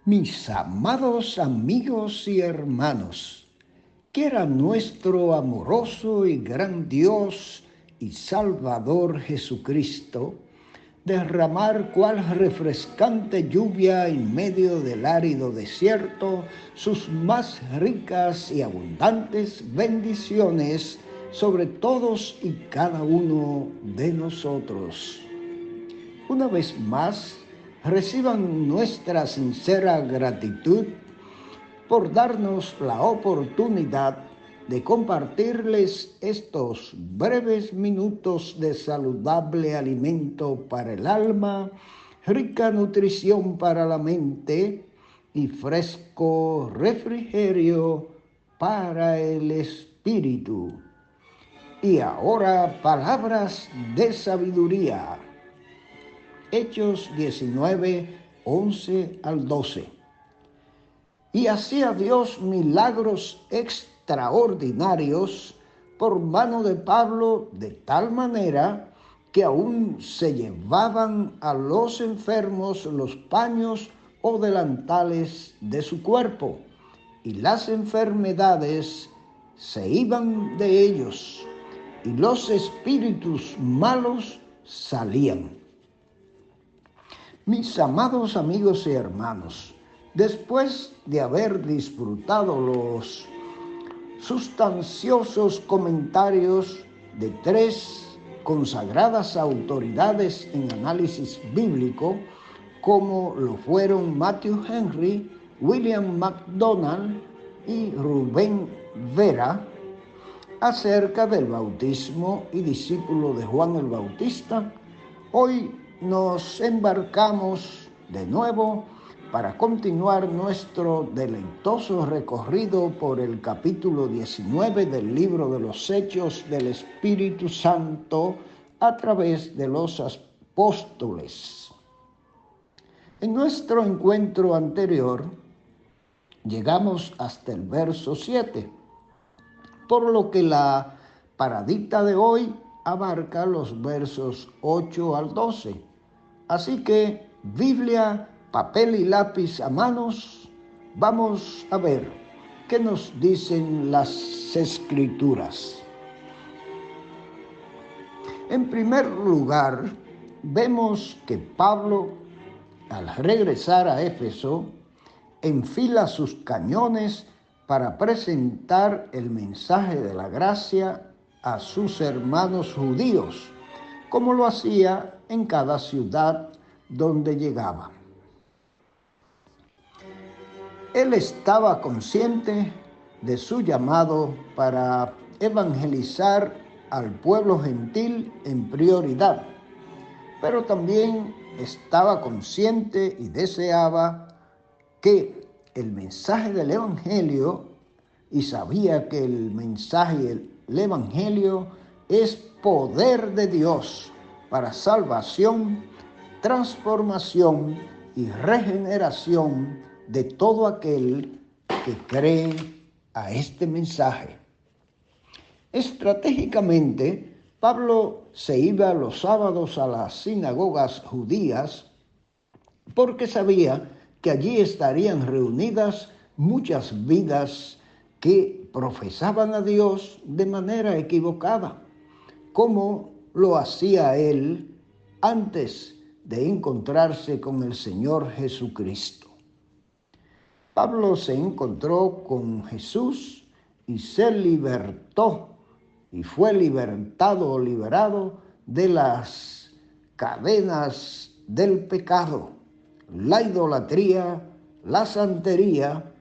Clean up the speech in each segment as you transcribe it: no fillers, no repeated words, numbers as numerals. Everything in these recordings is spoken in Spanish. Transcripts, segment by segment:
Mis amados amigos y hermanos, quiera nuestro amoroso y gran Dios y Salvador Jesucristo derramar cual refrescante lluvia en medio del árido desierto sus más ricas y abundantes bendiciones sobre todos y cada uno de nosotros. Una vez más, reciban nuestra sincera gratitud por darnos la oportunidad de compartirles estos breves minutos de saludable alimento para el alma, rica nutrición para la mente y fresco refrigerio para el espíritu. Y ahora palabras de sabiduría. Hechos 19, 11 al 12. Y hacía Dios milagros extraordinarios por mano de Pablo, de tal manera que aún se llevaban a los enfermos los paños o delantales de su cuerpo, y las enfermedades se iban de ellos, y los espíritus malos salían. Mis amados amigos y hermanos, después de haber disfrutado los sustanciosos comentarios de tres consagradas autoridades en análisis bíblico, como lo fueron Matthew Henry, William MacDonald y Rubén Vera, acerca del bautismo y discípulo de Juan el Bautista, hoy nos embarcamos de nuevo para continuar nuestro deleitoso recorrido por el capítulo 19 del libro de los Hechos del Espíritu Santo a través de los apóstoles. En nuestro encuentro anterior llegamos hasta el verso 7, por lo que la paradita de hoy abarca los versos 8 al 12. Así que Biblia, papel y lápiz a manos, vamos a ver qué nos dicen las Escrituras. En primer lugar, vemos que Pablo, al regresar a Éfeso, enfila sus cañones para presentar el mensaje de la gracia a sus hermanos judíos, como lo hacía en cada ciudad donde llegaba. Él estaba consciente de su llamado para evangelizar al pueblo gentil en prioridad, pero también estaba consciente y deseaba que el mensaje del Evangelio, y sabía que el mensaje del Evangelio es poder de Dios para salvación, transformación y regeneración de todo aquel que cree a este mensaje. Estratégicamente, Pablo se iba los sábados a las sinagogas judías porque sabía que allí estarían reunidas muchas vidas que profesaban a Dios de manera equivocada, como lo hacía él antes de encontrarse con el Señor Jesucristo. Pablo se encontró con Jesús y se libertó y fue libertado o liberado de las cadenas del pecado, la idolatría, la santería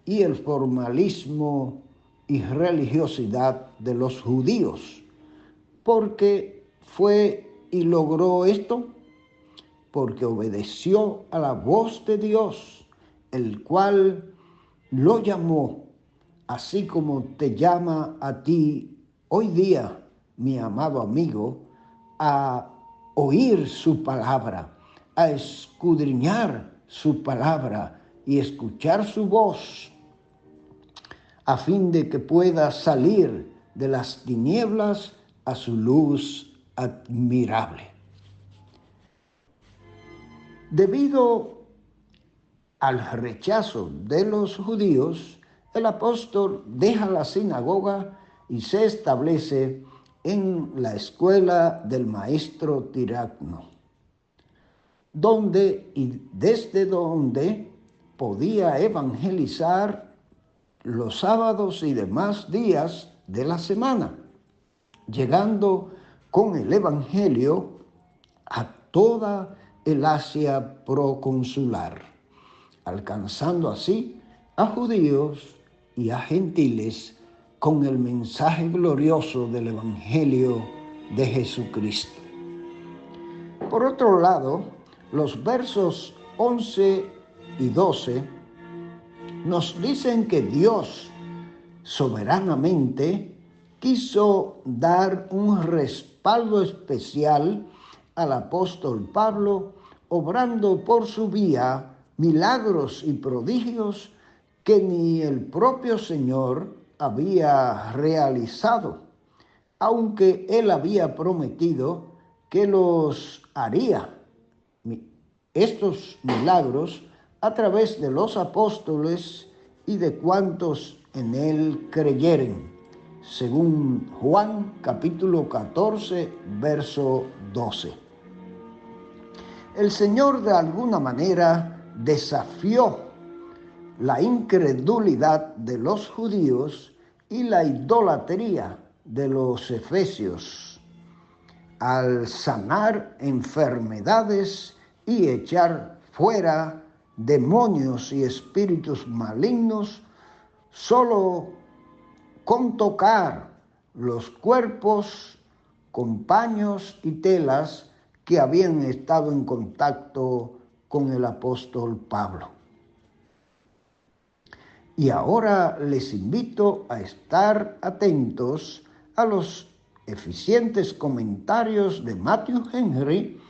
y el formalismo y religiosidad de los judíos. Porque fue y logró esto porque obedeció a la voz de Dios, el cual lo llamó, así como te llama a ti hoy día, mi amado amigo, a oír su palabra, a escudriñar su palabra y escuchar su voz, a fin de que pueda salir de las tinieblas a su luz admirable. Debido al rechazo de los judíos, el apóstol deja la sinagoga y se establece en la escuela del maestro Tirano, donde y desde donde podía evangelizar los sábados y demás días de la semana, llegando con el evangelio a toda el Asia proconsular, alcanzando así a judíos y a gentiles con el mensaje glorioso del evangelio de Jesucristo. Por otro lado, los versos 11 y 12 nos dicen que Dios soberanamente quiso dar un respaldo especial al apóstol Pablo, obrando por su vía milagros y prodigios que ni el propio Señor había realizado, aunque él había prometido que los haría, estos milagros, a través de los apóstoles y de cuantos en él creyeren, según Juan capítulo 14, verso 12. El Señor de alguna manera desafió la incredulidad de los judíos y la idolatría de los efesios al sanar enfermedades y echar fuera demonios y espíritus malignos solo con tocar los cuerpos con paños y telas que habían estado en contacto con el apóstol Pablo. Y ahora les invito a estar atentos a los eficientes comentarios de Matthew Henry,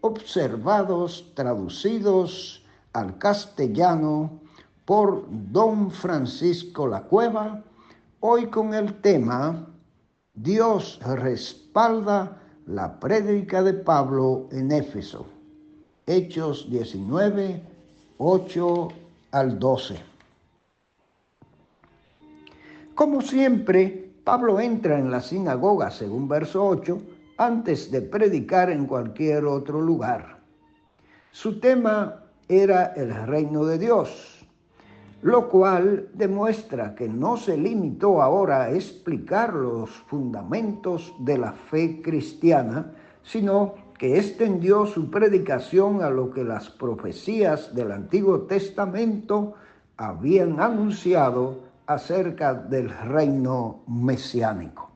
observados, traducidos al castellano por don Francisco Lacueva, hoy con el tema Dios respalda la prédica de Pablo en Éfeso, Hechos 19, 8 al 12. Como siempre, Pablo entra en la sinagoga, según verso 8, antes de predicar en cualquier otro lugar. Su tema era el reino de Dios, lo cual demuestra que no se limitó ahora a explicar los fundamentos de la fe cristiana, sino que extendió su predicación a lo que las profecías del Antiguo Testamento habían anunciado acerca del reino mesiánico.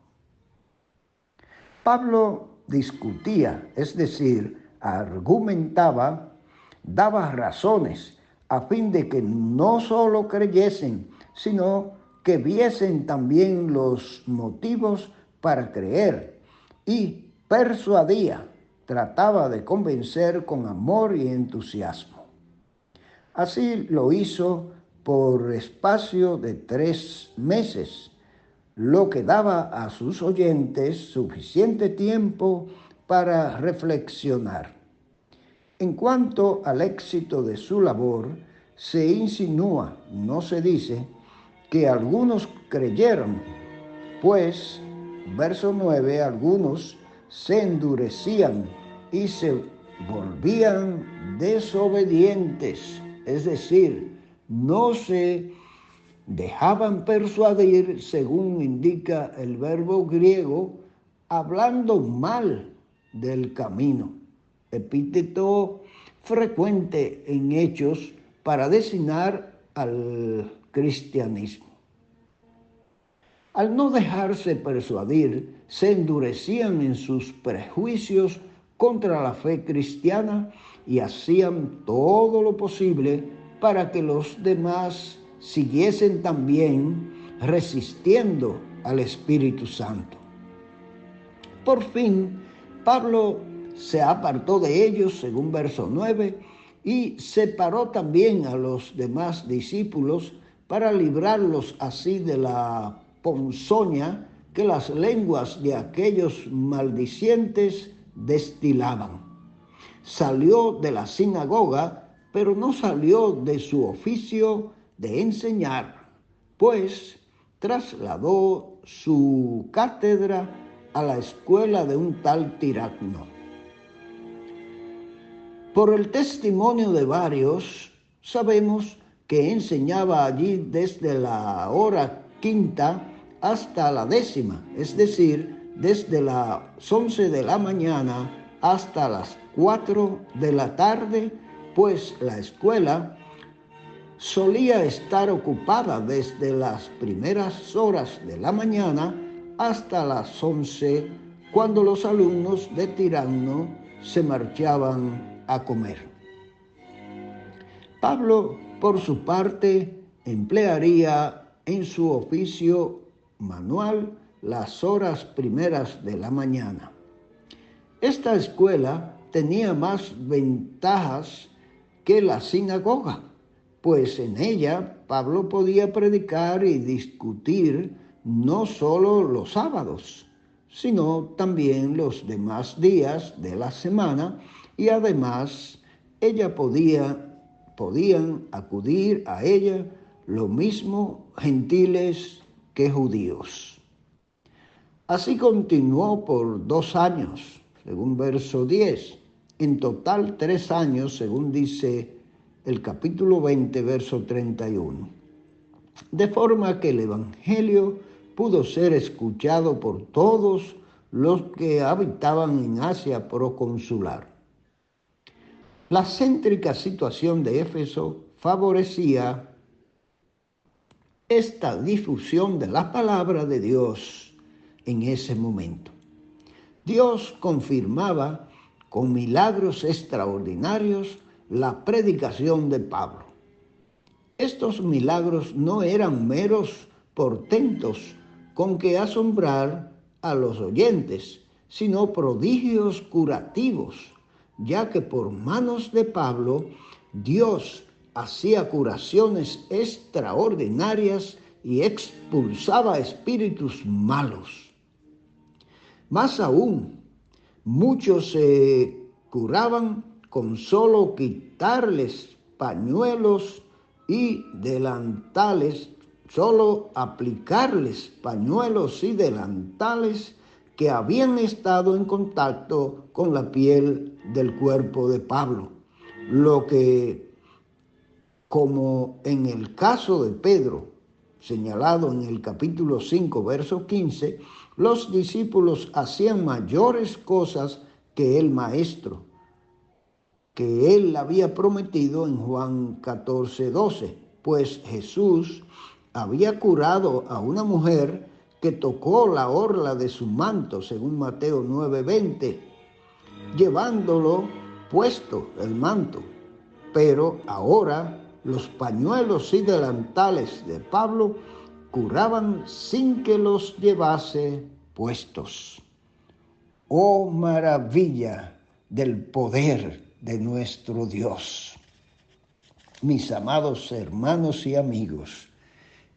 Pablo discutía, es decir, argumentaba, daba razones a fin de que no solo creyesen, sino que viesen también los motivos para creer, y persuadía, trataba de convencer con amor y entusiasmo. Así lo hizo por espacio de 3 meses, lo que daba a sus oyentes suficiente tiempo para reflexionar. En cuanto al éxito de su labor, se insinúa, no se dice, que algunos creyeron, pues, verso 9, algunos se endurecían y se volvían desobedientes, es decir, no se dejaban persuadir, según indica el verbo griego, hablando mal del camino, epíteto frecuente en Hechos para designar al cristianismo. Al no dejarse persuadir, se endurecían en sus prejuicios contra la fe cristiana y hacían todo lo posible para que los demás siguiesen también resistiendo al Espíritu Santo. Por fin, Pablo se apartó de ellos, según verso 9, y separó también a los demás discípulos para librarlos así de la ponzoña que las lenguas de aquellos maldicientes destilaban. Salió de la sinagoga pero no salió de su oficio de enseñar, pues trasladó su cátedra a la escuela de un tal Tirano. Por el testimonio de varios, sabemos que enseñaba allí desde la hora quinta hasta la 10ª, es decir, desde las 11 de la mañana hasta las 4 de la tarde, pues la escuela solía estar ocupada desde las primeras horas de la mañana hasta las 11, cuando los alumnos de Tirano se marchaban a comer. Pablo, por su parte, emplearía en su oficio manual las horas primeras de la mañana. Esta escuela tenía más ventajas que la sinagoga, pues en ella Pablo podía predicar y discutir no solo los sábados, sino también los demás días de la semana, y además podían acudir a ella lo mismo gentiles que judíos. Así continuó por 2 años, según verso 10. En total 3 años, según dice el capítulo 20, verso 31. De forma que el Evangelio pudo ser escuchado por todos los que habitaban en Asia proconsular. La céntrica situación de Éfeso favorecía esta difusión de la palabra de Dios en ese momento. Dios confirmaba con milagros extraordinarios la predicación de Pablo. Estos milagros no eran meros portentos con que asombrar a los oyentes, sino prodigios curativos, ya que por manos de Pablo Dios hacía curaciones extraordinarias y expulsaba espíritus malos. Más aún, muchos se curaban con solo quitarles pañuelos y delantales, solo aplicarles pañuelos y delantales que habían estado en contacto con la piel del cuerpo de Pablo. Lo que, como en el caso de Pedro, señalado en el capítulo 5, verso 15, los discípulos hacían mayores cosas que el Maestro, que él había prometido en Juan 14, 12, pues Jesús había curado a una mujer que tocó la orla de su manto, según Mateo 9, 20, llevándolo puesto el manto. Pero ahora los pañuelos y delantales de Pablo curaban sin que los llevase puestos. ¡Oh maravilla del poder de nuestro Dios! Mis amados hermanos y amigos,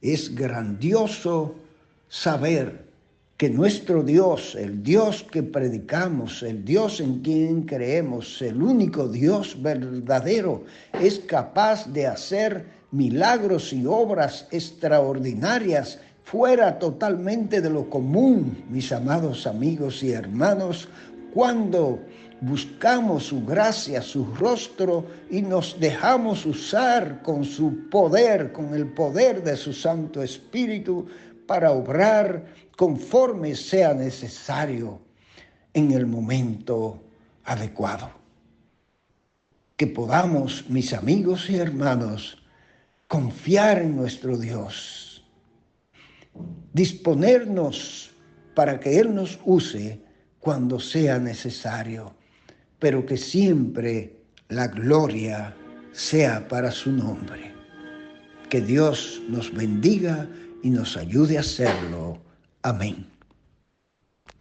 es grandioso saber que nuestro Dios, el Dios que predicamos, el Dios en quien creemos, el único Dios verdadero, es capaz de hacer milagros y obras extraordinarias fuera totalmente de lo común, mis amados amigos y hermanos, cuando buscamos su gracia, su rostro y nos dejamos usar con su poder, con el poder de su Santo Espíritu para obrar conforme sea necesario en el momento adecuado. Que podamos, mis amigos y hermanos, confiar en nuestro Dios, disponernos para que Él nos use cuando sea necesario, pero que siempre la gloria sea para su nombre. Que Dios nos bendiga y nos ayude a hacerlo. Amén.